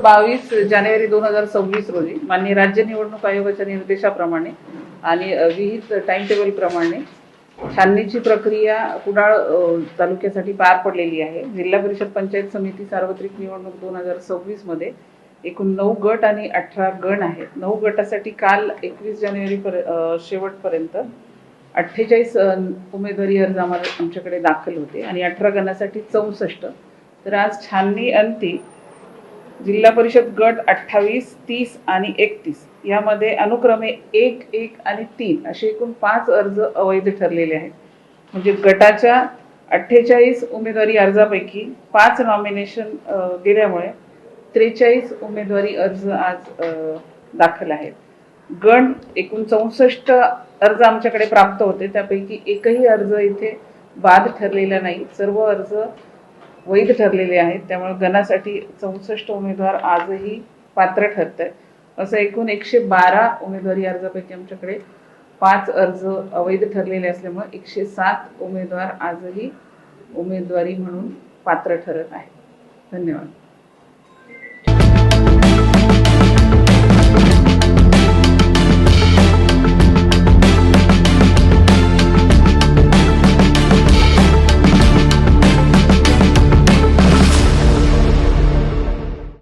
22 जानेवारी 2026 रोजी माननीय राज्य निवडणूक आयोगाच्या निर्देशाप्रमाणे आणि विहित टाइम टेबल प्रमाणे छाननीची प्रक्रिया कुडाळ तालुक्यासाठी पार पडलेली आहे। जिल्हा परिषद पंचायत समिती सार्वत्रिक निवडणूक 2026 मध्ये एकूण 9 गट आणि 18 गण आहेत। 9 गटासाठी काल 21 जानेवारी शेवटपर्यंत 48 उमेदवारी अर्ज आमच्याकडे दाखल होते आणि 18 गणासाठी 64। तर आज छाननी अंती जिल्हा परिषद गट 28, 30 आणि 31 यामध्ये अनुक्रमे 1, 1 आणि 3 असे एकूण 5 अर्ज अवैध ठरलेले आहेत। म्हणजे गटाच्या 48 उमेदवारी अर्जापैकी 5 नॉमिनेशन गेल्यामुळे 43 उमेदवारी अर्ज आज दाखल आहेत। गण एकूण 64 अर्ज आमच्याकडे प्राप्त होते, त्यापैकी एकही अर्ज इथे बाद ठरलेला नाही, सर्व अर्ज वैध ठरलेले आहेत। त्यामुळे गणासाठी 64 उमेदवार आजही पात्र ठरत आहेत। असं एकूण 112 उमेदवारी अर्जापैकी आमच्याकडे 5 अर्ज अवैध ठरलेले असल्यामुळे 107 उमेदवार आजही उमेदवारी म्हणून पात्र ठरत आहेत। धन्यवाद।